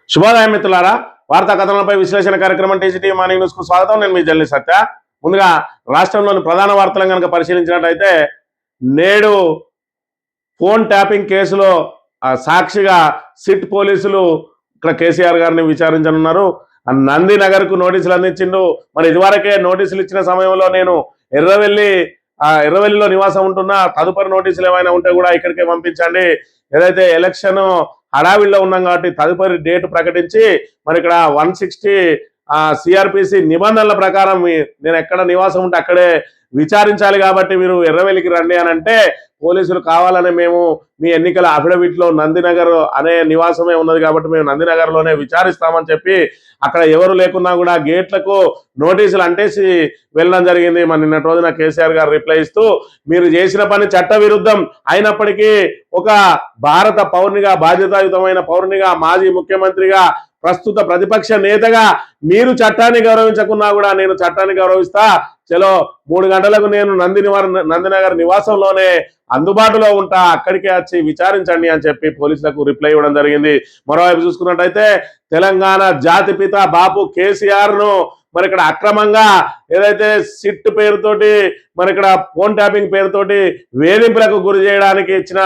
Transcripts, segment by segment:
శుభోదయం మిత్రులారా, వార్తా కథనాలపై విశ్లేషణ కార్యక్రమం టీజీటీ మార్నింగ్ న్యూస్ కు స్వాగతం. నేను మీ జల్లి సత్య. ముందుగా రాష్ట్రంలోని ప్రధాన వార్తలను కనుక పరిశీలించినట్లయితే, నేడు ఫోన్ ట్యాపింగ్ కేసులో సాక్షిగా సిట్ పోలీసులు ఇక్కడ కేసీఆర్ గారిని విచారించనున్నారు. నందినగర్ కు నోటీసులు అందించిండు. మరి ఇదివరకే నోటీసులు ఇచ్చిన సమయంలో నేను ఎర్రవెల్లిలో నివాసం ఉంటున్నా, తదుపరి నోటీసులు ఏమైనా ఉంటే కూడా ఇక్కడికే పంపించండి, ఏదైతే ఎలక్షన్ హడావిడిలో ఉన్నాం కాబట్టి తదుపరి డేట్ ప్రకటించి మరి ఇక్కడ 160 సిఆర్పిసి నిబంధనల ప్రకారం నేను ఎక్కడ నివాసం ఉంటే అక్కడే విచారించాలి కాబట్టి మీరు ఎర్రవెల్లికి రండి అని అంటే, పోలీసులు కావాలని మేము మీ ఎన్నికల అఫిడవిట్ లో నందినగర్ అనే నివాసమే ఉన్నది కాబట్టి మేము నందినగర్ లోనే విచారిస్తామని చెప్పి అక్కడ ఎవరు లేకున్నా కూడా గేట్లకు నోటీసులు అంటేసి వెళ్ళడం జరిగింది. మరి నిన్నటి రోజున కేసీఆర్ గారు రిప్లై ఇస్తూ, మీరు చేసిన పని చట్ట విరుద్ధం అయినప్పటికీ ఒక భారత పౌరునిగా, బాధ్యతాయుతమైన పౌరునిగా, మాజీ ముఖ్యమంత్రిగా, ప్రస్తుత ప్రతిపక్ష నేతగా మీరు చట్టాన్ని గౌరవించకున్నా కూడా నేను చట్టాన్ని గౌరవిస్తా, చలో 3 గంటలకు నేను నందినగర్ నివాసంలోనే అందుబాటులో ఉంటా, అక్కడికే వచ్చి విచారించండి అని చెప్పి పోలీసులకు రిప్లై ఇవ్వడం జరిగింది. మరోవైపు చూసుకున్నట్టయితే, తెలంగాణ జాతిపిత బాపు కేసీఆర్ ను మరి ఇక్కడ అక్రమంగా ఏదైతే సిట్ పేరుతోటి మరి ఇక్కడ ఫోన్ ట్యాపింగ్ పేరుతోటి వేధింపులకు గురి చేయడానికి ఇచ్చిన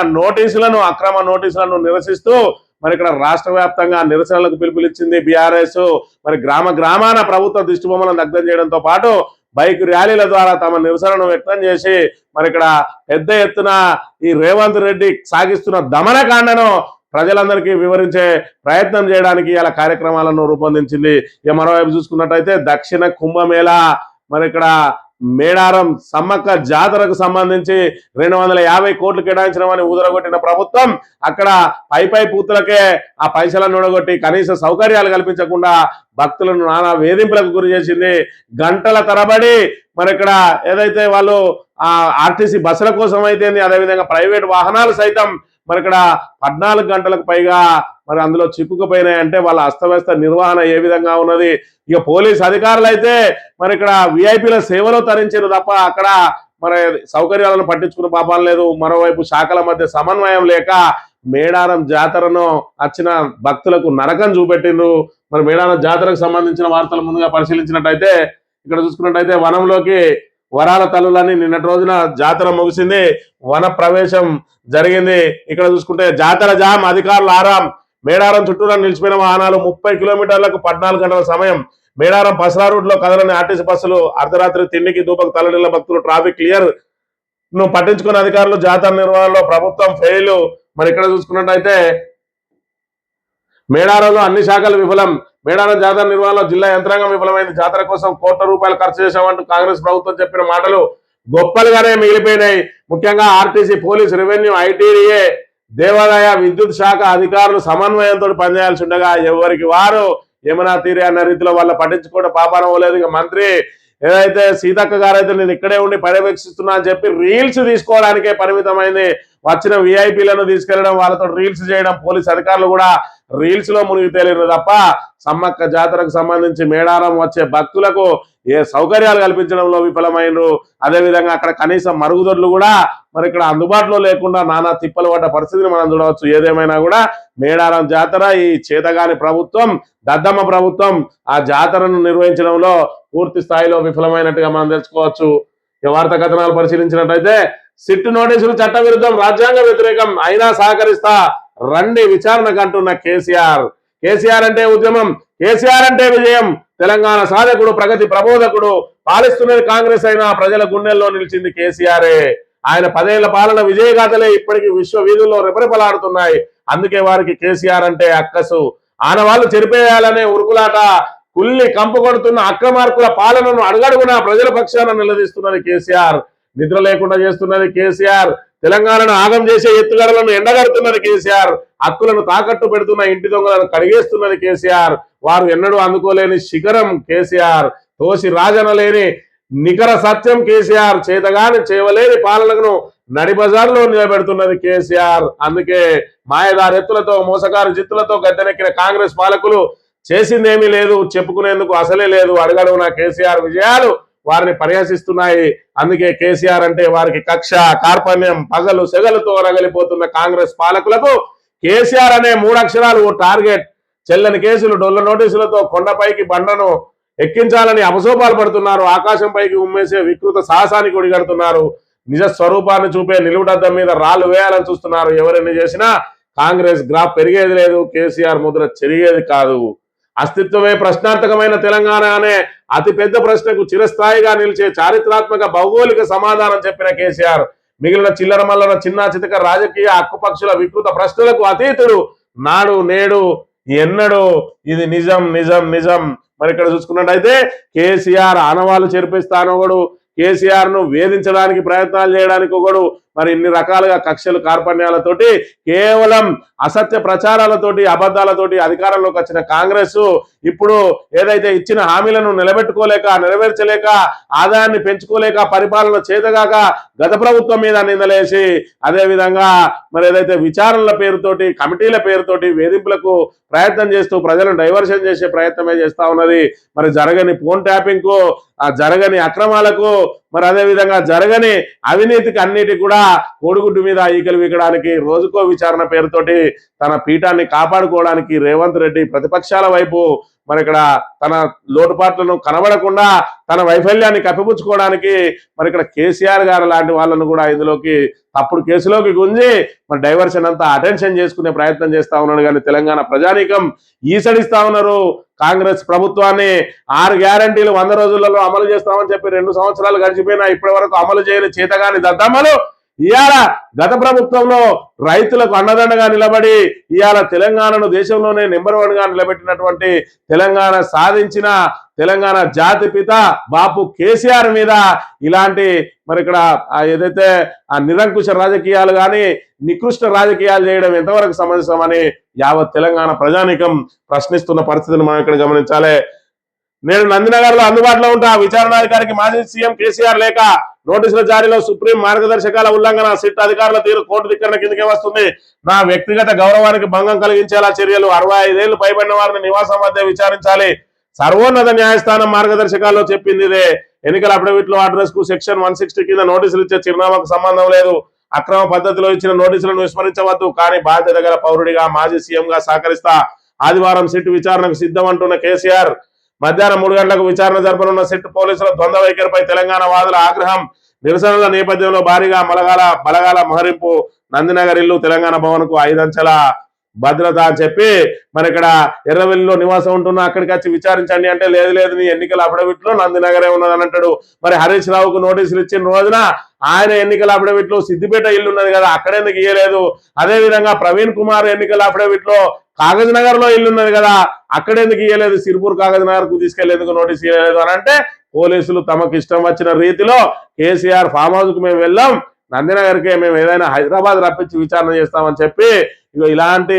అక్రమ నోటీసులను నిరసిస్తూ మరి ఇక్కడ రాష్ట్ర వ్యాప్తంగా నిరసనలకు పిలుపునిచ్చింది బీఆర్ఎస్. మరి గ్రామాన ప్రభుత్వ దిష్టిబొమ్మలను దగ్ధం చేయడంతో పాటు బైక్ ర్యాలీల ద్వారా తమ నిరసనను వ్యక్తం చేసి మరి ఇక్కడ పెద్ద ఎత్తున ఈ రేవంత్ రెడ్డి సాగిస్తున్న దమనకాండను ప్రజలందరికీ వివరించే ప్రయత్నం చేయడానికి ఇలా కార్యక్రమాలను రూపొందించింది. ఇక మరోవైపు చూసుకున్నట్టయితే, దక్షిణ కుంభమేళా మరి ఇక్కడ మేడారం సమ్మక్క జాతరకు సంబంధించి 250 కోట్లు కేటాయించడమని ఊదరగొట్టిన ప్రభుత్వం అక్కడ పై పూతులకే ఆ పైసలను నొడగొట్టి కనీస సౌకర్యాలు కల్పించకుండా భక్తులను నానా వేధింపులకు గురి చేసింది. గంటల తరబడి మరి ఇక్కడ ఏదైతే వాళ్ళు ఆర్టీసీ బస్సుల కోసం అయితే, అదేవిధంగా ప్రైవేట్ వాహనాలు సైతం మరి ఇక్కడ 14 గంటలకు పైగా మరి అందులో చిక్కుకుపోయినాయి. అంటే వాళ్ళ అస్తవ్యస్త నిర్వహణ ఏ విధంగా ఉన్నది. ఇక పోలీస్ అధికారులు అయితే మరి ఇక్కడ విఐపీల సేవలో తరించారు తప్ప అక్కడ మరి సౌకర్యాలను పట్టించుకున్న పాపాలు లేదు. మరోవైపు శాఖల మధ్య సమన్వయం లేక మేడారం జాతరను వచ్చిన భక్తులకు నరకం చూపెట్టిండ్రు. మరి మేడారం జాతరకు సంబంధించిన వార్తలు ముందుగా పరిశీలించినట్టయితే, ఇక్కడ చూసుకున్నట్టయితే వనంలోకి వరాల తల్లులని నిన్నటి రోజున జాతర ముగిసింది, వన ప్రవేశం జరిగింది. ఇక్కడ చూసుకుంటే జాతర జామ్, అధికారులు ఆరాం. మేడారం చుట్టూరా నిలిచిపోయిన వాహనాలు 30 కిలోమీటర్లకు 14 గంటల సమయం. మేడారం పసరా రూట్ లో కదలని ఆర్టీసీ బస్సులు, అర్ధరాత్రి తిండికి దూపకు తలడిల్ల భక్తులు, ట్రాఫిక్ క్లియర్ ను పట్టించుకున్న అధికారులు, జాతర నిర్వహణలో ప్రభుత్వం ఫెయిల్. మరి ఇక్కడ చూసుకున్నట్టయితే మేడారంలో అన్ని శాఖలు విఫలం. మేడారం జాతర నిర్వహణలో జిల్లా యంత్రాంగం విఫలమైంది. జాతర కోసం కోట్ల రూపాయలు ఖర్చు చేశామంటూ కాంగ్రెస్ ప్రభుత్వం చెప్పిన మాటలు గొప్పలుగానే మిగిలిపోయినాయి. ముఖ్యంగా ఆర్టీసీ, పోలీసు, రెవెన్యూ, ఐటీడీఏ, దేవాదాయ, విద్యుత్ శాఖ అధికారులు సమన్వయంతో పనిచేయాల్సి ఉండగా ఎవరికి వారు యమునా తీరే అన్న రీతిలో వాళ్ళ పట్టించుకోవడం పాపాన పోలేదు. ఇక మంత్రి ఏదైతే సీతక్క గారైతే నేను ఇక్కడే ఉండి పర్యవేక్షిస్తున్నా అని చెప్పి రీల్స్ తీసుకోవడానికే పరిమితమైంది. వచ్చిన విఐపీలను తీసుకెళ్లడం, వాళ్ళతో రీల్స్ చేయడం, పోలీస్ అధికారులు కూడా రీల్స్ లో మునిగి తేలిరు తప్ప సమ్మక్క జాతరకు సంబంధించి మేడారం వచ్చే భక్తులకు ఏ సౌకర్యాలు కల్పించడంలో విఫలమైనరు. అదేవిధంగా అక్కడ కనీసం మరుగుదొడ్లు కూడా మరి ఇక్కడ అందుబాటులో లేకుండా నానా తిప్పలు పడ్డ పరిస్థితిని మనం చూడవచ్చు. ఏదేమైనా కూడా మేడారం జాతర ఈ చేతగాని ప్రభుత్వం, దద్దమ్మ ప్రభుత్వం ఆ జాతరను నిర్వహించడంలో పూర్తి స్థాయిలో విఫలమైనట్టుగా మనం తెలుసుకోవచ్చు. ఈ వార్తా కథనాలు పరిశీలించినట్టయితే, సిట్ నోటీసులు చట్ట విరుద్ధం, రాజ్యాంగ వ్యతిరేకం అయినా సహకరిస్తా, రండి విచారణకు అంటున్న కేసీఆర్. కేసీఆర్ అంటే ఉద్యమం, కేసీఆర్ అంటే విజయం. తెలంగాణ సాధకుడు, ప్రగతి ప్రబోధకుడు. పాలిస్తున్నది కాంగ్రెస్ అయినా ప్రజల గుండెల్లో నిలిచింది కేసీఆరే. ఆయన 10 ఏళ్ల పాలన విజయగాథలే ఇప్పటికీ విశ్వ వీధుల్లో రెపరెపలాడుతున్నాయి. అందుకే వారికి కేసీఆర్ అంటే అక్కసు. ఆనవాళ్లు చెరిపేయాలనే ఉరుకులాట, కుల్లి కంపు కొడుతున్న అక్రమార్కుల పాలనను అడుగడుగునా ప్రజల పక్షాన నిలదీస్తున్నది కేసీఆర్. నిద్ర లేకుండా చేస్తున్నది కేసీఆర్. తెలంగాణను ఆగం చేసే ఎత్తుగడలను ఎండగడుతున్నది కేసీఆర్. హక్కులను తాకట్టు పెడుతున్న ఇంటి దొంగలను కడిగేస్తున్నది కేసీఆర్. వారు ఎన్నడూ అందుకోలేని శిఖరం కేసీఆర్. తోసి రాజనలేని నికర సత్యం కేసీఆర్. చేతగాని చేయవలేని పాలనను నడిబజార్లో నిలబెడుతున్నది కేసీఆర్. అందుకే మాయదారెత్తులతో, మోసగారు జిత్తులతో గద్దెనెక్కిన కాంగ్రెస్ పాలకులు చేసిందేమీ లేదు, చెప్పుకునేందుకు అసలే లేదు. అడుగడుగునా కేసీఆర్ విజయాలు వారిని పరిహసిస్తున్నాయి. అందుకే కేసీఆర్ అంటే వారికి కక్ష, కార్పణ్యం. పగలు సెగలుతో రగిలిపోతున్న కాంగ్రెస్ పాలకులకు కేసీఆర్ అనే 3 అక్షరాలు ఓ టార్గెట్. చెల్లని కేసులు డొల్ల నోటీసులతో కొండపైకి బండను ఎక్కించాలని అపసోపాలు పడుతున్నారు. ఆకాశంపైకి ఉమ్మేసే వికృత సాహసానికి ఒడిగడుతున్నారు. నిజ స్వరూపాన్ని చూపే నిలువుటద్దం మీద రాళ్లు వేయాలని చూస్తున్నారు. ఎవరిని చేసినా కాంగ్రెస్ గ్రాఫ్ పెరిగేది లేదు, కేసీఆర్ ముద్ర చెరిగేది కాదు. అస్తిత్వమే ప్రశ్నార్థకమైన తెలంగాణ అనే అతి పెద్ద ప్రశ్నకు చిరస్థాయిగా నిలిచే చారిత్రాత్మక భౌగోళిక సమాధానం చెప్పిన కేసీఆర్ మిగిలిన చిల్లర మల్లర చిన్నా చితక రాజకీయ హక్కుపక్షుల వికృత ప్రశ్నలకు అతీతుడు. నాడు నేడు ఎన్నడు ఇది నిజం నిజం నిజం. మరి ఇక్కడ చూసుకున్నట్టయితే కేసీఆర్ ఆనవాళ్ళు చేర్పిస్తాను ఒకడు, కేసీఆర్ ను వేధించడానికి ప్రయత్నాలు చేయడానికి ఒకడు, మరి ఇన్ని రకాలుగా కక్షలు కార్పణ్యాలతోటి కేవలం అసత్య ప్రచారాలతోటి అబద్ధాలతోటి అధికారంలోకి వచ్చిన కాంగ్రెస్ ఇప్పుడు ఏదైతే ఇచ్చిన హామీలను నిలబెట్టుకోలేక నెరవేర్చలేక ఆదాయాన్ని పెంచుకోలేక పరిపాలన చేతగాక గత ప్రభుత్వం మీద నిందలేసి అదే విధంగా మరి ఏదైతే విచారణల పేరుతోటి కమిటీల పేరుతోటి వేధింపులకు ప్రయత్నం చేస్తూ ప్రజలను డైవర్షన్ చేసే ప్రయత్నమే చేస్తా ఉన్నది. మరి జరగని ఫోన్ ట్యాపింగ్ కు, ఆ జరగని అక్రమాలకు, మరి అదే విధంగా జరగని అవినీతికి అన్నిటికి కూడా కోడిగుడ్డు మీద ఈకలు వీకడానికి రోజుకో విచారణ పేరుతోటి తన పీఠాన్ని కాపాడుకోవడానికి రేవంత్ రెడ్డి ప్రతిపక్షాల వైపు మరి ఇక్కడ తన లోటుపాట్లను కనబడకుండా తన వైఫల్యాన్ని కప్పిపుచ్చుకోవడానికి మరి ఇక్కడ కేసీఆర్ గారు లాంటి వాళ్ళను కూడా ఇందులోకి తప్పుడు కేసులోకి గుంజి మరి డైవర్షన్ అంతా అటెన్షన్ చేసుకునే ప్రయత్నం చేస్తా ఉన్నాడు. కానీ తెలంగాణ ప్రజానీకం ఈసడిస్తా ఉన్నారు. కాంగ్రెస్ ప్రభుత్వాన్ని 6 గ్యారంటీలు 100 రోజులలో అమలు చేస్తామని చెప్పి 2 సంవత్సరాలు గడిచిపోయినా ఇప్పటి వరకు అమలు చేయని చేతగాని దద్దమ్మలు ఇవాళ గత ప్రభుత్వంలో రైతులకు అండదండగా నిలబడి ఇవాళ తెలంగాణను దేశంలోనే నెంబర్ 1 గా నిలబెట్టినటువంటి తెలంగాణ సాధించిన తెలంగాణ జాతిపిత బాపు కేసీఆర్ మీద ఇలాంటి మరి ఇక్కడ ఏదైతే ఆ నిరంకుశ రాజకీయాలు కానీ నికృష్ట రాజకీయాలు చేయడం ఎంతవరకు సమంజసమని యావత్ తెలంగాణ ప్రజానీకం ప్రశ్నిస్తున్న పరిస్థితిని మనం ఇక్కడ గమనించాలి. నేను నందినగర్ లో అందుబాటులో ఉంటా. విచారణాధికారికి మాజీ సీఎం కేసీఆర్ లేక నోటీసుల జారీలో సుప్రీం మార్గదర్శకాల ఉల్లంఘన, సిట్ అధికారుల తీరు కోర్టు ధిక్కరణ కిందకే వస్తుంది. నా వ్యక్తిగత గౌరవానికి భంగం కలిగించేలా చర్యలు, 65 ఏళ్లు పైబడిన వారిని నివాసం మధ్య విచారించాలి. సర్వోన్నత న్యాయస్థానం మార్గదర్శకాల్లో చెప్పింది ఇదే. ఎన్నికల అఫిడవిట్ లో అడ్రస్ కు సెక్షన్ 160 కింద నోటీసులు ఇచ్చే చిరునామాకు సంబంధం లేదు. అక్రమ పద్ధతిలో ఇచ్చిన నోటీసులను విస్మరించవద్దు. కానీ బాధ్యత గల పౌరుడిగా మాజీ సీఎం గా సహకరిస్తా. ఆదివారం సిట్ విచారణకు సిద్ధం అంటున్న కేసీఆర్ మధ్యాహ్నం 3 గంటలకు విచారణ జరపనున్న సిట్ పోలీసుల ద్వంద్వ వైఖరిపై తెలంగాణ వాదుల ఆగ్రహం. నిరసనల నేపథ్యంలో భారీగా బలగాల మహరింపు. నందినగర్ ఇల్లు తెలంగాణ భవన్ కు 5 అంచెల భద్రత అని చెప్పి మరి ఇక్కడ ఎర్రవెల్లిలో నివాసం ఉంటున్నా అక్కడికి వచ్చి విచారించండి అంటే లేదు నీ ఎన్నికల అఫిడవిట్ లో నందినగరే ఉన్నదని అంటాడు. మరి హరీష్ రావుకు నోటీసులు ఇచ్చిన రోజున ఆయన ఎన్నికల అఫిడవిట్ లో సిద్దిపేట ఇల్లు ఉన్నది కదా, అక్కడెందుకు ఇయ్యలేదు? అదే విధంగా ప్రవీణ్ కుమార్ ఎన్నికల అఫిడవిట్ లో కాగజ్ నగర్ లో ఇల్లు ఉన్నది కదా, అక్కడెందుకు ఇయ్యలేదు? సిర్పూర్ కాగజ్ నగర్ కు తీసుకెళ్లేందుకు నోటీస్ ఇయ్యలేదు అని అంటే పోలీసులు తమకు ఇష్టం వచ్చిన రీతిలో కేసీఆర్ ఫామ్ హౌస్ కు మేము వెళ్ళాం, నందినగర్కే మేము ఏదైనా హైదరాబాద్ రప్పించి విచారణ చేస్తామని చెప్పి ఇలాంటి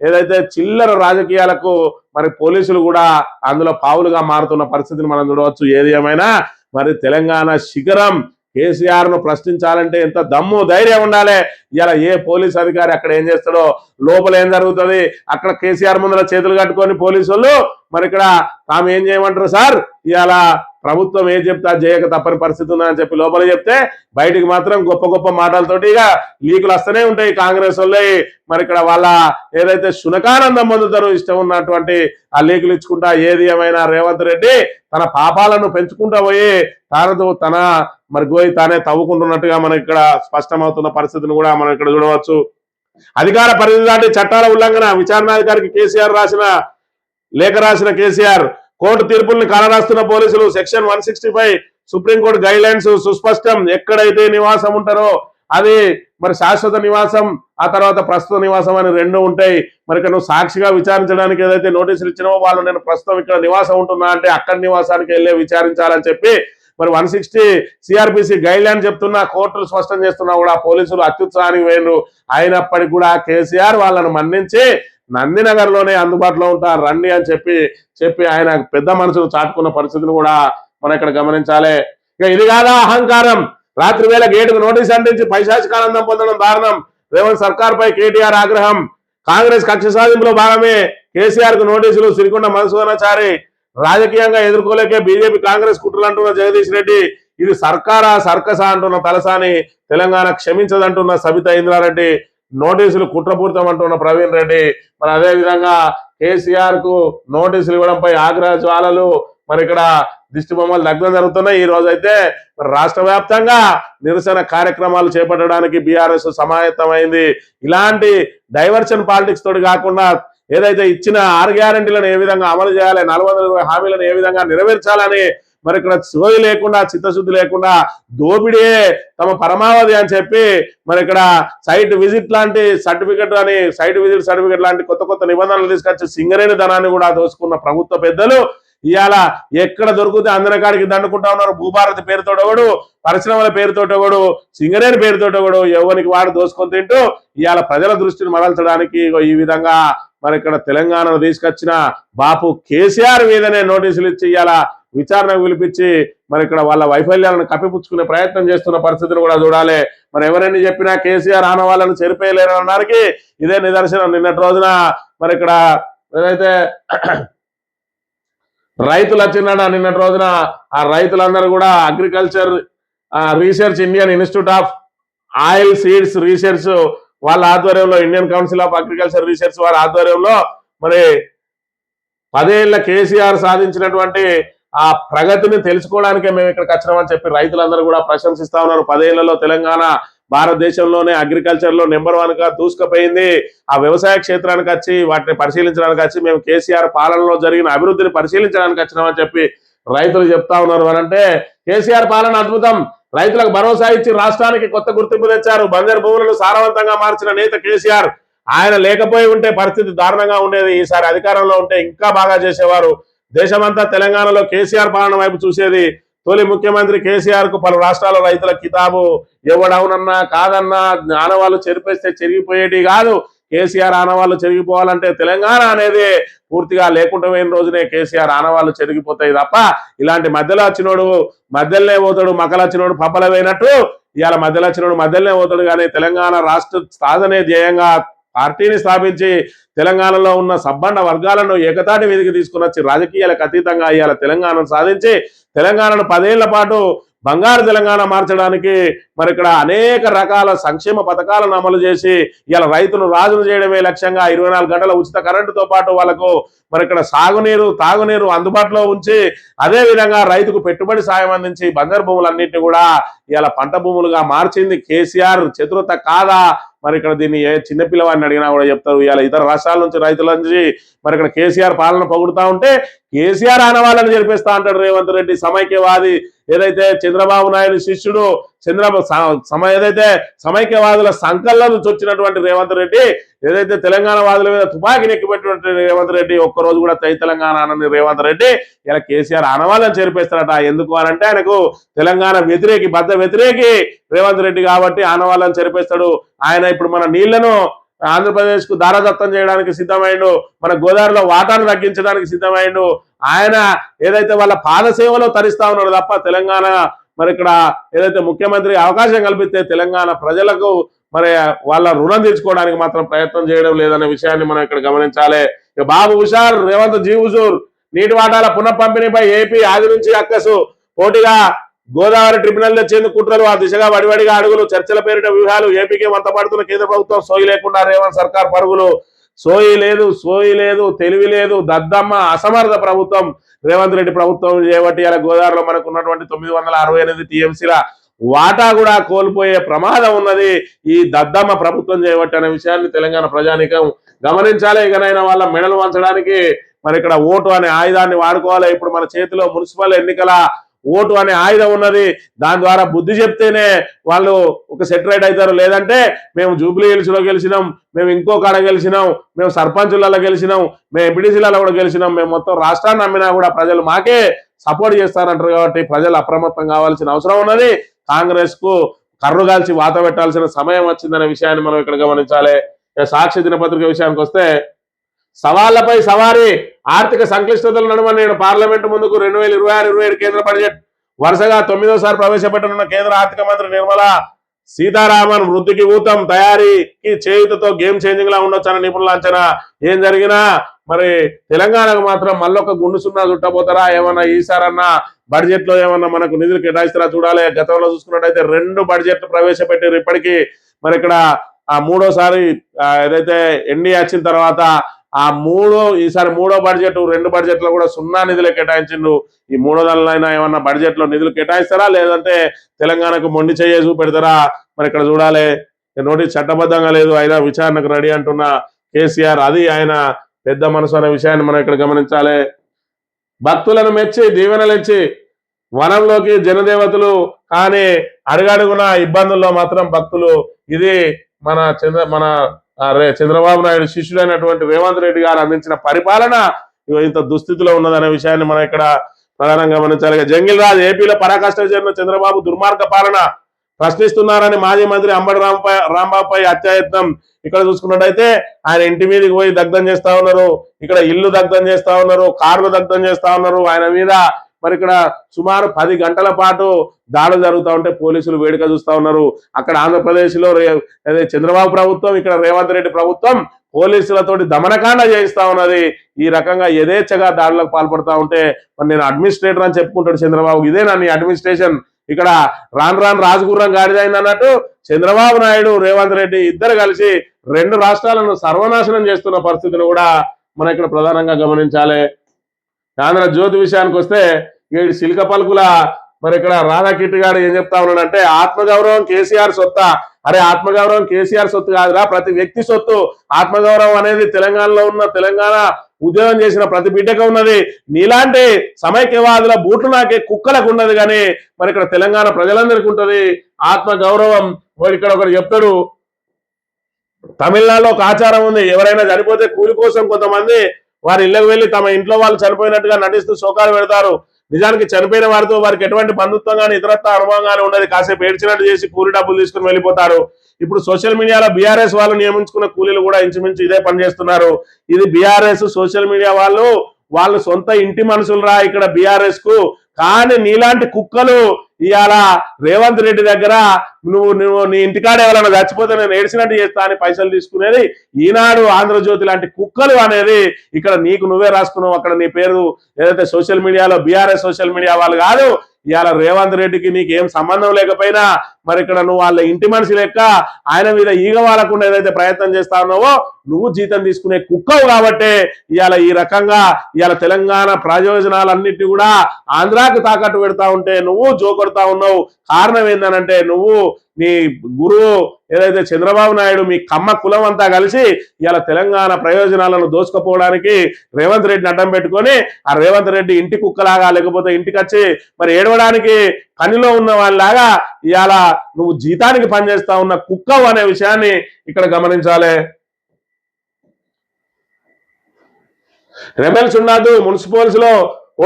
ఏదైతే చిల్లర రాజకీయాలకు మరి పోలీసులు కూడా అందులో పావులుగా మారుతున్న పరిస్థితిని మనం చూడవచ్చు. ఏది ఏమైనా మరి తెలంగాణ శిఖరం కేసీఆర్ ను ప్రశ్నించాలంటే ఎంత దమ్ము ధైర్యం ఉండాలి. ఇలా ఏ పోలీస్ అధికారి అక్కడ ఏం చేస్తాడో, లోపల ఏం జరుగుతుంది, అక్కడ కేసీఆర్ ముందర చేతులు కట్టుకొని పోలీసులు మరి ఇక్కడ తాము ఏం చేయమంటారు సార్, ఇవాళ ప్రభుత్వం ఏం చెప్తా చేయక తప్పని పరిస్థితి ఉందని చెప్పి లోపల చెప్తే బయటికి మాత్రం గొప్ప గొప్ప మాటలతోటి ఇక లీకులు వస్తూనే ఉంటాయి కాంగ్రెస్ వాళ్ళే. మరి ఇక్కడ వాళ్ళ ఏదైతే శునకానందం పొందుతారో ఇష్టం ఉన్నటువంటి ఆ లీకులు ఇచ్చుకుంటా ఏది ఏమైనా రేవంత్ రెడ్డి తన పాపాలను పెంచుకుంటా పోయి తన మరి గోయి తానే తవ్వుకుంటున్నట్టుగా మనకి ఇక్కడ స్పష్టమవుతున్న పరిస్థితిని కూడా మనం ఇక్కడ చూడవచ్చు. అధికార పరిధి దాటి చట్టాల ఉల్లంఘన. విచారణాధికారికి కేసీఆర్ లేఖ రాసిన కేసీఆర్ కోర్టు తీర్పుల్ని కాలరాస్తున్న పోలీసులు. సెక్షన్ 165 సుప్రీంకోర్టు గైడ్ లైన్స్ సుస్పష్టం. ఎక్కడైతే నివాసం ఉంటారో అది మరి శాశ్వత నివాసం, ఆ తర్వాత ప్రస్తుత నివాసం అని 2 ఉంటాయి. మరి ఇక్కడ నువ్వు సాక్షిగా విచారించడానికి ఏదైతే నోటీసులు ఇచ్చినావో వాళ్ళు నేను ప్రస్తుతం ఇక్కడ నివాసం ఉంటున్నా అంటే అక్కడి నివాసానికి వెళ్ళే విచారించాలని చెప్పి మరి 160 సిఆర్పిసి గైడ్ లైన్ చెప్తున్నా, కోర్టులు స్పష్టం చేస్తున్నా కూడా పోలీసులు అత్యుత్సాహానికి వేరు. అయినప్పటికీ కూడా కేసీఆర్ వాళ్ళను మన్నించి నందినగర్ లోనే అందుబాటులో ఉంటారు రండి అని చెప్పి ఆయన పెద్ద మనసును చాటుకున్న పరిస్థితిని కూడా మనం ఇక్కడ గమనించాలి. ఇక ఇది కాదా అహంకారం. రాత్రి వేళ గేటుకు నోటీస్ అందించి పైశాచికానందం పొందడం దారుణం. రేవంత్ సర్కార్ పై కేటీఆర్ ఆగ్రహం. కాంగ్రెస్ కక్ష సాధింపులో భాగమే కేసీఆర్ కు నోటీసులు. సిరికొండ మధుసూదనాచారి. రాజకీయంగా ఎదుర్కోలేకే బీజేపీ కాంగ్రెస్ కుట్రలు అంటున్న జగదీష్ రెడ్డి. ఇది సర్కారా సర్కసా అంటున్న తలసాని. తెలంగాణ క్షమించదంటున్న సబితా ఇంద్రారెడ్డి. నోటీసులు కుట్రపూరితం అంటున్న ప్రవీణ్ రెడ్డి. మరి అదే విధంగా కేసీఆర్ కు నోటీసులు ఇవ్వడంపై ఆగ్రహ జ్వాలలు మరి ఇక్కడ దిష్టి బొమ్మలు దగ్ధం జరుగుతున్నాయి. ఈ రోజు అయితే రాష్ట్ర వ్యాప్తంగా నిరసన కార్యక్రమాలు చేపట్టడానికి బీఆర్ఎస్ సమాయత్తమైంది. ఇలాంటి డైవర్షన్ పాలిటిక్స్ తోటి కాకుండా ఏదైతే ఇచ్చిన 6 గ్యారెంటీలను ఏ విధంగా అమలు చేయాలి, 420 హామీలను ఏ విధంగా నెరవేర్చాలని మరి ఇక్కడ సోయి లేకుండా చిత్తశుద్ధి లేకుండా దోపిడీయే తమ పరమావధి అని చెప్పి మరి ఇక్కడ సైట్ విజిట్ లాంటి సర్టిఫికెట్ అని సైట్ విజిట్ సర్టిఫికెట్ లాంటి కొత్త కొత్త నిబంధనలు తీసుకొచ్చి సింగరేణి ధనాన్ని కూడా దోచుకున్న ప్రభుత్వ పెద్దలు ఇవాళ ఎక్కడ దొరికితే అందరికాడికి దండుకుంటా ఉన్నారు. భూభారతి పేరుతోటి ఒకడు, పరిశ్రమల పేరుతోటి ఒకడు, సింగరేణి పేరుతోటి ఒకడు, ఎవరికి వాడు దోసుకొని తింటూ ఇవాళ ప్రజల దృష్టిని మరల్చడానికి ఈ విధంగా మరి ఇక్కడ తెలంగాణను తీసుకొచ్చిన బాపు కేసీఆర్ మీదనే నోటీసులు ఇచ్చి ఇవాళ విచారణకు పిలిపించి మరి ఇక్కడ వాళ్ళ వైఫల్యాలను కప్పిపుచ్చుకునే ప్రయత్నం చేస్తున్న పరిస్థితిని కూడా చూడాలి. మరి ఎవరైనా చెప్పినా కేసీఆర్ ఆనవాళ్ళను చెరిపేయలేరనడానికి ఇదే నిదర్శనం. నిన్నటి రోజున మరి ఇక్కడ ఏదైతే రైతులు వచ్చిందట, నిన్నటి రోజున ఆ రైతులందరూ కూడా agriculture research Indian institute of oil seeds research వాళ్ళ ఆధ్వర్యంలో, Indian council of agriculture research వారి ఆధ్వర్యంలో మరి 10 ఏళ్ల కేసీఆర్ సాధించినటువంటి ఆ ప్రగతిని తెలుసుకోవడానికే మేము ఇక్కడికి వచ్చినామని చెప్పి రైతులందరూ కూడా ప్రశంసిస్తా ఉన్నారు. 10 ఏళ్లలో తెలంగాణ భారతదేశంలోనే అగ్రికల్చర్ లో నెంబర్ 1 గా దూసుకుపోయింది. ఆ వ్యవసాయ క్షేత్రానికి వచ్చి వాటిని పరిశీలించడానికి వచ్చి మేము కేసీఆర్ పాలనలో జరిగిన అభివృద్ధిని పరిశీలించడానికి వచ్చినామని చెప్పి రైతులు చెప్తా ఉన్నారు. అంటే కేసీఆర్ పాలన అద్భుతం, రైతులకు భరోసా ఇచ్చి రాష్ట్రానికి కొత్త గుర్తింపు తెచ్చారు. బంజరు భూములను సారవంతంగా మార్చిన నేత కేసీఆర్. ఆయన లేకపోయి ఉంటే పరిస్థితి దారుణంగా ఉండేది. ఈసారి అధికారంలో ఉంటే ఇంకా బాగా చేసేవారు. దేశమంతా తెలంగాణలో కేసీఆర్ పాలన వైపు చూసేది. తొలి ముఖ్యమంత్రి కేసీఆర్ కు పలు రాష్ట్రాల రైతుల కితాబు. ఎవడవునన్నా కాదన్నా ఆనవాళ్ళు చెరిపేస్తే చెరిగిపోయేటి కాదు. కేసీఆర్ ఆనవాళ్ళు చెరిగిపోవాలంటే తెలంగాణ అనేది పూర్తిగా లేకుండా పోయిన రోజునే కేసీఆర్ ఆనవాళ్ళు చెరిగిపోతాయి తప్ప ఇలాంటి మధ్యలో వచ్చినోడు మధ్యలోనే పోతాడు, మక్కలు వచ్చినోడు పబ్బల పోయినట్టు ఇవాళ మధ్యలో వచ్చినోడు మధ్యలోనే పోతాడు. కానీ తెలంగాణ రాష్ట్ర సాధనే ధ్యేయంగా పార్టీని స్థాపించి తెలంగాణలో ఉన్న సబ్బండ వర్గాలను ఏకతాటి మీదకి తీసుకుని వచ్చి రాజకీయాలకు అతీతంగా ఇవాళ తెలంగాణను సాధించి తెలంగాణను 10 ఏళ్ల పాటు బంగారు తెలంగాణ మార్చడానికి మరి ఇక్కడ అనేక రకాల సంక్షేమ పథకాలను అమలు చేసి ఇలా రైతును రాజును చేయడమే లక్ష్యంగా 24 గంటల ఉచిత కరెంటుతో పాటు వాళ్ళకు మరి ఇక్కడ సాగునీరు తాగునీరు అందుబాటులో ఉంచి అదే విధంగా రైతుకు పెట్టుబడి సాయం అందించి బంగారు భూములన్నింటినీ కూడా ఇలా పంట భూములుగా మార్చింది కేసీఆర్. చతురత కాదా? మరి ఇక్కడ దీన్ని ఏ చిన్నపిల్లవాడిని అడిగినా కూడా చెప్తారు. ఇలా ఇతర రాష్ట్రాల నుంచి రైతుల నుంచి మరి ఇక్కడ కేసీఆర్ పాలన పొగుడుతా ఉంటే కేసీఆర్ ఆనవాళ్ళని జరిపిస్తా అంటాడు రేవంత్ రెడ్డి. సమైక్యవాది ఏదైతే చంద్రబాబు నాయుడు శిష్యుడు ఏదైతే సమైక్యవాదుల సంకల్లం నుంచి వచ్చినటువంటి రేవంత్ రెడ్డి ఏదైతే తెలంగాణ వాదుల మీద తుపాకీని ఎక్కిపెట్టినటువంటి రేవంత్ రెడ్డి ఒక్కరోజు కూడా తెలంగాణ అనని రేవంత్ రెడ్డి ఇలా కేసీఆర్ ఆనవాళ్ళని చేరిపేస్తారట. ఎందుకు అనంటే ఆయనకు తెలంగాణ వ్యతిరేకి బద్ద వ్యతిరేకి రేవంత్ రెడ్డి కాబట్టి ఆనవాళ్ళని చేరిపేస్తాడు. ఆయన ఇప్పుడు మన నీళ్లను ఆంధ్రప్రదేశ్ కు దారదత్తం చేయడానికి సిద్ధమైండు, మన గోదావరిలో వాటాను తగ్గించడానికి సిద్ధమైండు. ఆయన ఏదైతే వాళ్ళ పాదసేవలో తరిస్తా ఉన్నాడు తప్ప తెలంగాణ మరి ఇక్కడ ఏదైతే ముఖ్యమంత్రి అవకాశం కల్పిస్తే తెలంగాణ ప్రజలకు మరి వాళ్ళ రుణం తీర్చుకోవడానికి మాత్రం ప్రయత్నం చేయడం లేదనే విషయాన్ని మనం ఇక్కడ గమనించాలి. ఇక బాబు హుషార్, రేవంత్ జీ హుజూర్. నీటి వాటాల పునః పంపిణీపై ఏపీ ఆది నుంచి అక్కసు. పోటీగా గోదావరి ట్రిబ్యునల్ తెచ్చేందుకు కుట్రలు, ఆ దిశగా వడివడిగా అడుగులు, చర్చల పేరిట వ్యూహాలు. ఏపీకి వంతపడుతున్న కేంద్ర ప్రభుత్వం సోయి లేకుండా రేవంత్ సర్కార్ పరుగులు. సోయి లేదు, తెలివి లేదు, దద్దమ్మ అసమర్థ ప్రభుత్వం రేవంత్ రెడ్డి ప్రభుత్వం చేయబట్టి ఇలా గోదావరిలో మనకు ఉన్నటువంటి 968 టీఎంసీల వాటా కూడా కోల్పోయే ప్రమాదం ఉన్నది ఈ దద్దమ్మ ప్రభుత్వం చేయబట్టి అనే విషయాన్ని తెలంగాణ ప్రజానీకం గమనించాలి. ఇకనైనా వాళ్ళ మెడలు వంచడానికి మరి ఇక్కడ ఓటు అనే ఆయుధాన్ని వాడుకోవాలి. ఇప్పుడు మన చేతిలో మున్సిపల్ ఎన్నికల ఓటు అనే ఆయుధం ఉన్నది. దాని ద్వారా బుద్ధి చెప్తేనే వాళ్ళు ఒక సెటరేట్ అవుతారు. లేదంటే మేము జూబ్లీ హిల్స్ లో గెలిచినాం, మేము ఇంకో కాడ గెలిచినాం, మేము సర్పంచులలో గెలిచినాం, మేము ఎంపీటీసీలలో కూడా గెలిచినాం, మేము మొత్తం రాష్ట్రాన్ని నమ్మినా కూడా ప్రజలు మాకే సపోర్ట్ చేస్తారంటారు. కాబట్టి ప్రజలు అప్రమత్తం కావాల్సిన అవసరం ఉన్నది. కాంగ్రెస్ కు కర్రుగాల్చి వాత పెట్టాల్సిన సమయం వచ్చిందనే విషయాన్ని మనం ఇక్కడ గమనించాలి. సాక్షి దినపత్రిక విషయానికి వస్తే సవాళ్లపై సవారీ, ఆర్థిక సంక్లిష్టతల నడుమ నేడు పార్లమెంటు ముందుకు 2026-27 కేంద్ర బడ్జెట్. వరుసగా 9వ సారి ప్రవేశపెట్టనున్న కేంద్ర ఆర్థిక మంత్రి నిర్మలా సీతారామన్ వృద్ధికి ఊతం, తయారీకి చేయుతతో గేమ్ చేంజింగ్ లా ఉండొచ్చన్న నిపుణుల అంచనా. ఏం జరిగినా మరి తెలంగాణకు మాత్రం మళ్ళొక గుండు సున్నా చుట్టబోతారా? ఏమన్నా ఈసారన్నా బడ్జెట్ లో ఏమన్నా మనకు నిధులు కేటాయిస్తారా చూడాలి. గతంలో చూసుకున్నట్టయితే 2 బడ్జెట్లు ప్రవేశపెట్టారు. ఇప్పటికీ మరి ఇక్కడ 3వ సారి ఏదైతే ఎన్డీఏ వచ్చిన తర్వాత ఈసారి మూడో బడ్జెట్ 2 బడ్జెట్లో కూడా సున్నా నిధులు కేటాయించిండు. ఈ మూడో నెలలైనా ఏమన్నా బడ్జెట్లో నిధులు కేటాయిస్తారా లేదంటే తెలంగాణకు మొండి చేయేసి పెడతారా మరి ఇక్కడ చూడాలి. నోటీస్ చట్టబద్ధంగా లేదు అయినా విచారణకు రెడీ అంటున్న కేసీఆర్, అది ఆయన పెద్ద మనసు అనే విషయాన్ని మనం ఇక్కడ గమనించాలి. భక్తులను మెచ్చి దీవెనలిచ్చి వనంలోకి జనదేవతలు కానీ అడుగడుగున ఇబ్బందుల్లో మాత్రం భక్తులు. ఇది మన చంద్రబాబు నాయుడు శిష్యుడైనటువంటి రేవంత్ రెడ్డి గారు అందించిన పరిపాలన ఇంత దుస్థితిలో ఉన్నదనే విషయాన్ని మనం ఇక్కడ ప్రధానంగా గమనించాలి. జంగిల్ రాజ్ ఏపీలో పరాకాష్ఠ చేరిన చంద్రబాబు దుర్మార్గ పాలన ప్రశ్నిస్తున్నారని మాజీ మంత్రి అంబటి రాంబాబుపై హత్యాయత్నం. ఇక్కడ చూసుకున్నట్టయితే ఆయన ఇంటి మీదకి పోయి దగ్ధం చేస్తా ఉన్నారు, ఇక్కడ ఇల్లు దగ్ధం చేస్తా ఉన్నారు, కార్లు దగ్ధం చేస్తా ఉన్నారు. ఆయన మీద మరి ఇక్కడ సుమారు 10 గంటల పాటు దాడులు జరుగుతూ ఉంటే పోలీసులు వేడుక చూస్తా ఉన్నారు. అక్కడ ఆంధ్రప్రదేశ్ లో చంద్రబాబు ప్రభుత్వం, ఇక్కడ రేవంత్ రెడ్డి ప్రభుత్వం పోలీసులతోటి దమనకాండ చేయిస్తా ఉన్నది. ఈ రకంగా యథేచ్ఛగా దాడులకు పాల్పడతా ఉంటే మరి నేను అడ్మినిస్ట్రేటర్ అని చెప్పుకుంటాడు చంద్రబాబు. ఇదేనా నీ అడ్మినిస్ట్రేషన్? ఇక్కడ రాను రాజగుర్రం గాడిదైంది అన్నట్టు చంద్రబాబు నాయుడు రేవంత్ రెడ్డి ఇద్దరు కలిసి 2 రాష్ట్రాలను సర్వనాశనం చేస్తున్న పరిస్థితిని కూడా మనం ఇక్కడ ప్రధానంగా గమనించాలి. ఆంధ్రజ్యోతి విషయానికి వస్తే ఏడు సిలిక పలుకుల మరి ఇక్కడ రాధాకిట్టి గారు ఏం చెప్తా ఉన్నాడంటే ఆత్మగౌరవం కేసీఆర్ సొత్తా. అరే ఆత్మగౌరవం కేసీఆర్ సొత్తు కాదురా, ప్రతి వ్యక్తి సొత్తు. ఆత్మగౌరవం అనేది తెలంగాణలో ఉన్న తెలంగాణ ఉద్యోగం చేసిన ప్రతి బిడ్డకు ఉన్నది. నీలాంటి సమైక్యవాదుల బూట్లు నాకే కుక్కలకు ఉన్నది కానీ మరి ఇక్కడ తెలంగాణ ప్రజలందరికీ ఉంటది ఆత్మగౌరవం. ఇక్కడ ఒకరు చెప్తాడు, తమిళనాడులో ఒక ఆచారం ఉంది, ఎవరైనా చనిపోతే కూలి కోసం కొంతమంది వారి ఇళ్లకు వెళ్లి తమ ఇంట్లో వాళ్ళు చనిపోయినట్టుగా నటిస్తూ శోకాలు పెడతారు. నిజానికి చనిపోయిన వారితో వారికి ఎటువంటి బంధుత్వం కానీ ఇతరత్వ అనుభవం కానీ ఉండదు. కాసేపు ఏడ్చినట్టు చేసి కూలి డబ్బులు తీసుకుని వెళ్ళిపోతారు. ఇప్పుడు సోషల్ మీడియాలో బీఆర్ఎస్ వాళ్ళు నియమించుకున్న కూలీలు కూడా ఇంచుమించు ఇదే పని చేస్తున్నారు. ఇది బీఆర్ఎస్ సోషల్ మీడియా వాళ్ళు సొంత ఇంటి మనుషులు రా ఇక్కడ బీఆర్ఎస్ కు. కానీ నీలాంటి కుక్కలు ఇవాళ రేవంత్ రెడ్డి దగ్గర నువ్వు నీ ఇంటికాడ ఎవరైనా చచ్చిపోతే నేను ఏడ్చినట్టు చేస్తా అని పైసలు తీసుకునేది ఈనాడు, ఆంధ్రజ్యోతి లాంటి కుక్కలు అనేది ఇక్కడ నీకు నువ్వే రాసుకున్నావు. అక్కడ నీ పేరు ఏదైతే సోషల్ మీడియాలో బీఆర్ఎస్ సోషల్ మీడియా వాళ్ళు కాదు. ఇవాళ రేవంత్ రెడ్డికి నీకు ఏం సంబంధం లేకపోయినా మరి ఇక్కడ నువ్వు వాళ్ళ ఇంటి మనిషి లెక్క ఆయన మీద ఈగ వాలకుండా ఏదైతే ప్రయత్నం చేస్తా ఉన్నావో నువ్వు జీతం తీసుకునే కుక్కవు కాబట్టే ఇవాళ ఈ రకంగా ఇవాళ తెలంగాణ ప్రయోజనాలన్నింటినీ కూడా ఆంధ్రాకి తాకట్టు పెడతా ఉంటే నువ్వు జోకొడతా ఉన్నావు. కారణం ఏంటంటే నువ్వు నీ గురువు ఏదైతే చంద్రబాబు నాయుడు మీ కమ్మ కులం అంతా కలిసి ఇవాళ తెలంగాణ ప్రయోజనాలను దోచుకుపోవడానికి రేవంత్ రెడ్డిని అడ్డం పెట్టుకొని ఆ రేవంత్ రెడ్డి ఇంటి కుక్కలాగా లేకపోతే ఇంటికి వచ్చి మరి ఏడవడానికి పనిలో ఉన్న వాళ్ళలాగా ఇవాళ నువ్వు జీతానికి పనిచేస్తా ఉన్న కుక్కవు అనే విషయాన్ని ఇక్కడ గమనించాలి. రెబెల్స్ ఉండదు, మున్సిపల్స్ లో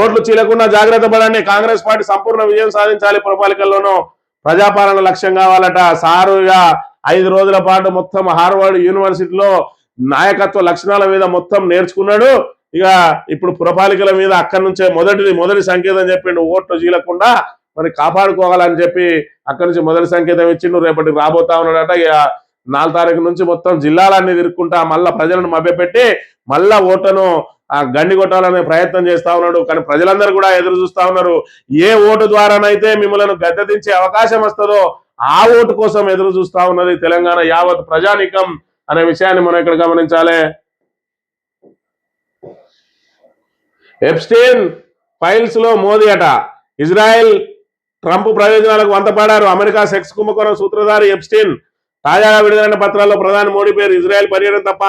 ఓట్లు చీలకుండా జాగ్రత్త పడండి. కాంగ్రెస్ పార్టీ సంపూర్ణ విజయం సాధించాలి. పురపాలికల్లోనూ ప్రజాపాలన లక్ష్యం కావాలట. సారుగా 5 రోజుల పాటు మొత్తం హార్వర్డ్ యూనివర్సిటీలో నాయకత్వ లక్షణాల మీద మొత్తం నేర్చుకున్నాడు. ఇక ఇప్పుడు పురపాలికల మీద అక్కడి నుంచే మొదటి సంకేతం చెప్పిండు, ఓట్లు చీలకుండా మరి కాపాడుకోవాలని చెప్పి అక్కడి నుంచి మొదటి సంకేతం ఇచ్చిండు. రేపటికి రాబోతా ఉన్నాడట. ఇక 4 తారీఖు నుంచి మొత్తం జిల్లాలన్నీ తిరుక్కుంటా మళ్ళా ప్రజలను మభ్యపెట్టి మళ్ళా ఓట్లను గండి కొట్టాలనే ప్రయత్నం చేస్తా ఉన్నాడు. కానీ ప్రజలందరూ కూడా ఎదురు చూస్తా ఉన్నారు. ఏ ఓటు ద్వారానైతే మిమ్మల్ని గద్దెదించే అవకాశం వస్తుందో ఆ ఓటు కోసం ఎదురు చూస్తా ఉన్నది తెలంగాణ యావత్ ప్రజానీకం అనే విషయాన్ని మనం ఇక్కడ గమనించాలి. ఎప్స్టీన్ ఫైల్స్ లో మోదీ అట. ఇజ్రాయెల్ ట్రంప్ ప్రయోజనాలకు వంతపాడారు. అమెరికా సెక్స్ కుంభకోణం సూత్రధారి ఎప్స్టీన్. తాజాగా విడుదలైన పత్రాల్లో ప్రధాని మోడీ పేరు. ఇజ్రాయెల్ పర్యటన తప్ప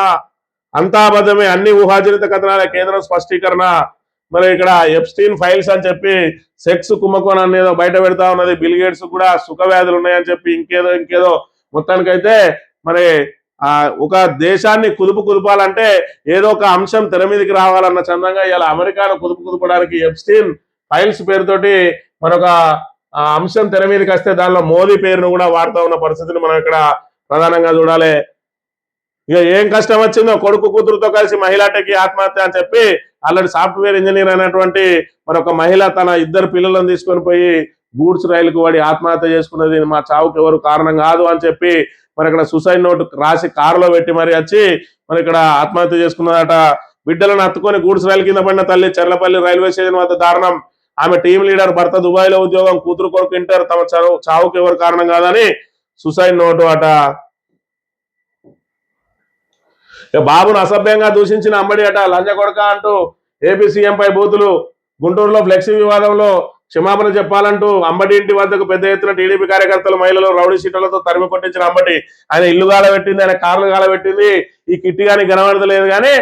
అంతా అబద్ధమే, అన్ని ఊహాజనిత కథనాలే, కేంద్రం స్పష్టీకరణ. మరి ఇక్కడ ఎప్స్టీన్ ఫైల్స్ అని చెప్పి సెక్స్ కుంభకోణాన్ని ఏదో బయట పెడతా ఉన్నది. బిల్ గేట్స్ కూడా సుఖ వ్యాధులు ఉన్నాయని చెప్పి ఇంకేదో మొత్తానికైతే మరి ఒక దేశాన్ని కుదుపాలంటే ఏదో ఒక అంశం తెర మీదకి రావాలన్న చందంగా ఇలా అమెరికాను కుదపడానికి ఎప్స్టీన్ ఫైల్స్ పేరుతోటి మరొక అంశం తెర మీదకి వస్తే దానిలో మోదీ పేరును కూడా వాడుతూ ఉన్న పరిస్థితిని మనం ఇక్కడ ప్రధానంగా చూడాలి. ఇక ఏం కష్టం వచ్చిందో కొడుకు కూతురుతో కలిసి మహిళా టెక్కి ఆత్మహత్య అని చెప్పి ఆల్రెడీ సాఫ్ట్వేర్ ఇంజనీర్ అయినటువంటి మరొక మహిళ తన 2 పిల్లలను తీసుకొని పోయి గూడ్స్ రైలుకు వాడి ఆత్మహత్య చేసుకున్నది. మా చావుకు ఎవరు కారణం కాదు అని చెప్పి మరి ఇక్కడ సూసైడ్ నోట్ రాసి కారులో పెట్టి మరి వచ్చి మరి ఇక్కడ ఆత్మహత్య చేసుకున్నదట. బిడ్డలను హత్తుకొని గూడ్స్ రైలు కింద పడిన తల్లి చెర్లపల్లి రైల్వే స్టేషన్ వద్ద దారుణం. ఆమె టీం లీడర్, భర్త దుబాయ్ లో ఉద్యోగం, కూతురు కొడుకు ఇంటర్, తమ చావుకు ఎవరు కారణం కాదని సూసైడ్ నోటు అట. ఇక బాబును అసభ్యంగా దూషించిన అంబడి అట లంజ కొడక అంటూ ఏపీ సీఎం పై బూతులు. గుంటూరులో ఫ్లెక్సీ వివాదంలో క్షమాపణ చెప్పాలంటూ అంబటి ఇంటి వద్దకు పెద్ద ఎత్తున టీడీపీ కార్యకర్తలు మహిళలు రౌడీ షీట్లతో తరిమి కొట్టించిన అంబటి ఆయన ఇల్లు గాలబెట్టింది, ఆయన కార్లు గాలబెట్టింది, ఈ కిట్టి గాని కనబడతలేదు కానీ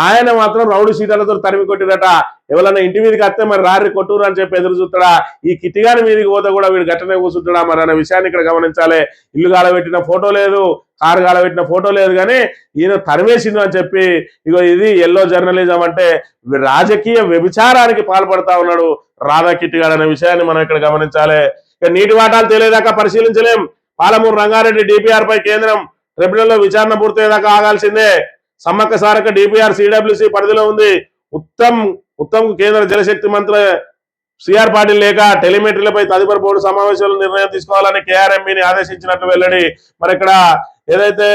ఆయన మాత్రం రౌడీ షీట్లతో తరిమి కొట్టిరట. ఎవరన్నా ఇంటి మీదకి వస్తే మరి రారి కొట్టురు అని చెప్పి ఎదురు చూస్తాడా, ఈ కిట్టిగాని మీదకి పోతే కూడా వీడు గట్టనే కూర్చుంటాడా మరి అనే విషయాన్ని ఇక్కడ గమనించాలి. ఇల్లు గాలబెట్టిన ఫోటో లేదు, కారు గాలబెట్టిన ఫోటో లేదు, కానీ ఈయన తరిమేసిండు అని చెప్పి ఇగో ఇది ఎల్లో జర్నలిజం అంటే రాజకీయ వ్యభిచారానికి పాల్పడతా ఉన్నాడు రాధా కిట్టిగాడు అనే విషయాన్ని మనం ఇక్కడ గమనించాలి. ఇక నీటి వాటాలు తేలేదాకా పరిశీలించలేం. పాలమూరు రంగారెడ్డి డిపిఆర్ పై కేంద్రం ట్రిబ్యునల్లో విచారణ పూర్తయ్యేదాకా ఆగాల్సిందే. సమ్మక్క సారక్క డిపిఆర్ సిడబ్ల్యూసి పరిధిలో ఉంది. ఉత్తమ్ కేంద్ర జలశక్తి మంత్రి సిఆర్ పాటిల్ లేక టెలిమెట్రీలపై తదుపరి బోర్డు సమావేశంలో నిర్ణయం తీసుకోవాలని కేఆర్ఎంబిని ఆదేశించినట్లు వెల్లడి. మరి ఇక్కడ ఏదైతే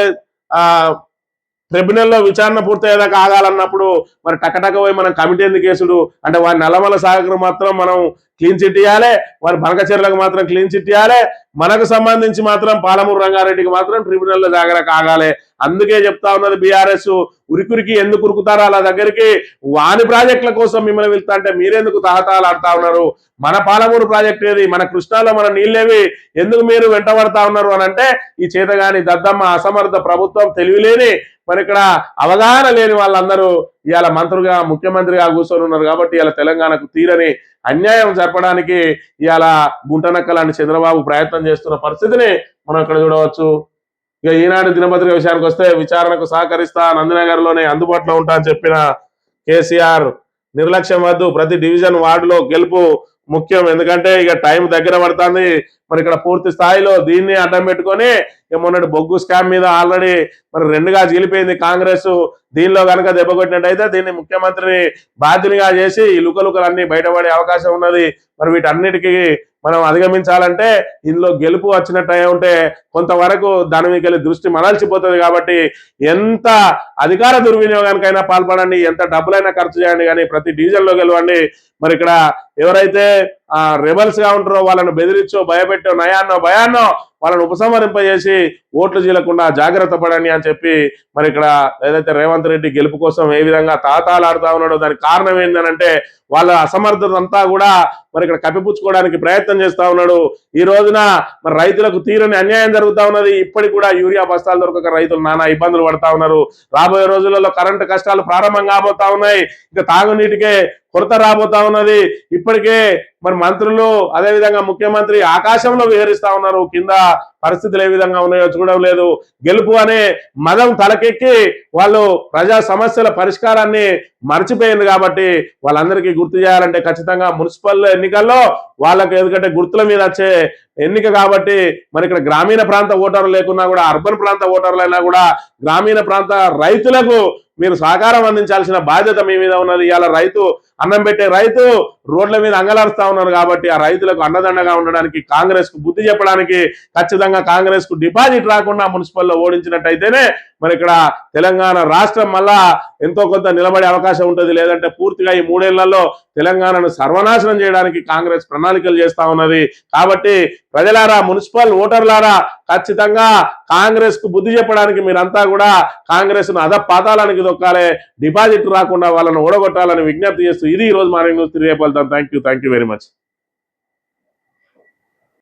ట్రిబ్యునల్లో విచారణ పూర్తయ్యేదాకా ఆగాలన్నప్పుడు మరి టకటక పోయి మనం కమిటీ ఎందుకు కేసుడు అంటే వారి నల్లమల సాగర్ మాత్రం మనం క్లీన్ చిట్ ఇవ్వాలి, వారి బనకచెర్లకు మాత్రం క్లీన్ చిట్ ఇవ్వాలి, మనకు సంబంధించి మాత్రం పాలమూరు రంగారెడ్డికి మాత్రం ట్రిబ్యునల్లో జాగ్రత్త ఆగాలి. అందుకే చెప్తా ఉన్నది బీఆర్ఎస్ ఉరికురికి ఎందుకు ఉరుకుతారో అలా దగ్గరికి వాని ప్రాజెక్టుల కోసం మిమ్మల్ని వెళ్తా అంటే మీరెందుకు తహతాలు ఆడుతా ఉన్నారు? మన పాలమూరు ప్రాజెక్ట్ ఏది, మన కృష్ణాలో మన నీళ్ళేవి, ఎందుకు మీరు వెంటబడతా ఉన్నారు అని అంటే ఈ చేతగాని దద్దమ్మ అసమర్థ ప్రభుత్వం తెలివిలేని మరి ఇక్కడ అవగాహన లేని వాళ్ళందరూ ఇవాళ మంత్రులుగా ముఖ్యమంత్రిగా కూర్చొని ఉన్నారు. కాబట్టి ఇవాళ తెలంగాణకు తీరని అన్యాయం జరపడానికి ఇవాళ గుంటనక్కలాంటి చంద్రబాబు ప్రయత్నం చేస్తున్న పరిస్థితిని మనం ఇక్కడ చూడవచ్చు. ఇక ఈనాడు దినపత్రిక విషయానికి వస్తే విచారణకు సహకరిస్తా, నందినగర్ లోనే అందుబాటులో ఉంటా అని చెప్పిన కేసీఆర్ నిర్లక్ష్యం వద్దు, ప్రతి డివిజన్ వార్డులో గెలుపు ముఖ్యం, ఎందుకంటే ఇక టైం దగ్గర పడుతుంది. మరి ఇక్కడ పూర్తి స్థాయిలో దీన్ని అడ్డం పెట్టుకొని మొన్నటి బొగ్గు స్కామ్ మీద ఆల్రెడీ మరి రెండుగా చీలిపోయింది కాంగ్రెస్. దీనిలో కనుక దెబ్బ కొట్టినట్టయితే దీన్ని ముఖ్యమంత్రిని బాధ్యునిగా చేసి ఈ లుకలుకలన్నీ బయటపడే అవకాశం ఉన్నది. మరి వీటన్నిటికీ మనం అధిగమించాలంటే ఇందులో గెలుపు వచ్చినట్టు ఉంటే కొంతవరకు దాని మీద దృష్టి మరల్చిపోతుంది. కాబట్టి ఎంత అధికార దుర్వినియోగానికైనా పాల్పడండి, ఎంత డబ్బులైనా ఖర్చు చేయండి, కానీ ప్రతి డివిజన్లో గెలవండి. మరి ఇక్కడ ఎవరైతే రెబల్స్ గా ఉంటారో వాళ్ళను బెదిరించో భయపెట్టో నయాన్నో భయాన్నో వాళ్ళను ఉపసంహరింపజేసి ఓట్లు చీలకుండా జాగ్రత్త పడండి అని చెప్పి మరి ఇక్కడ ఏదైతే రేవంత్ రెడ్డి గెలుపు కోసం ఏ విధంగా తాతాలాడుతా ఉన్నాడో దానికి కారణం ఏంటంటే వాళ్ళ అసమర్థత అంతా కూడా మరి ఇక్కడ కప్పిపుచ్చుకోవడానికి ప్రయత్నం చేస్తా ఉన్నాడు. ఈ రోజున మరి రైతులకు తీరని అన్యాయం జరుగుతా ఉన్నది. ఇప్పటికి కూడా యూరియా బస్తాలు దొరకక రైతులు నానా ఇబ్బందులు పడతా ఉన్నారు. రాబోయే రోజులలో కరెంటు కష్టాలు ప్రారంభం కాబోతా ఉన్నాయి. ఇక తాగునీటికే కొరత రాబోతా ఉన్నది. ఇప్పటికే మరి మంత్రులు అదేవిధంగా ముఖ్యమంత్రి ఆకాశంలో విహరిస్తా ఉన్నారు, కింద పరిస్థితులు ఏ విధంగా ఉన్నాయో చూడడం లేదు. గెలుపు అనే మదం తలకెక్కి వాళ్ళు ప్రజా సమస్యల పరిష్కారాన్ని మర్చిపోయింది. కాబట్టి వాళ్ళందరికీ గుర్తు చేయాలంటే ఖచ్చితంగా మున్సిపల్ ఎన్నికల్లో వాళ్ళకి ఎందుకంటే గుర్తుల మీద వచ్చే ఎన్నిక కాబట్టి మరి ఇక్కడ గ్రామీణ ప్రాంత ఓటర్లు లేకున్నా కూడా అర్బన్ ప్రాంత ఓటర్లైనా కూడా గ్రామీణ ప్రాంత రైతులకు మీరు సహకారం అందించాల్సిన బాధ్యత మీ మీద ఉన్నది. ఇవాళ రైతు అన్నం పెట్టే రైతు రోడ్ల మీద అంగలారుస్తా ఉన్నారు. కాబట్టి ఆ రైతులకు అండదండగా ఉండడానికి కాంగ్రెస్ కు బుద్ధి చెప్పడానికి ఖచ్చితంగా కాంగ్రెస్ కు డిపాజిట్ రాకుండా మున్సిపల్లో ఓడించినట్టయితేనే మరి ఇక్కడ తెలంగాణ రాష్ట్రం మళ్ళా ఎంతో కొంత నిలబడే అవకాశం ఉంటుంది. లేదంటే పూర్తిగా ఈ 3 ఏళ్లలో తెలంగాణను సర్వనాశనం చేయడానికి కాంగ్రెస్ ప్రణాళికలు చేస్తా ఉన్నది. కాబట్టి ప్రజలారా, మున్సిపల్ ఓటర్లారా, ఖచ్చితంగా కాంగ్రెస్ కు బుద్ధి చెప్పడానికి మీరంతా కూడా కాంగ్రెస్ ను అధపాతాళానికి దొక్కాలి, డిపాజిట్ రాకుండా వాళ్ళను ఓడగొట్టాలని విజ్ఞప్తి చేస్తూ ఇది ఈ రోజు మార్నింగ్ న్యూస్. రేపు వెళ్తాం. Thank you very much.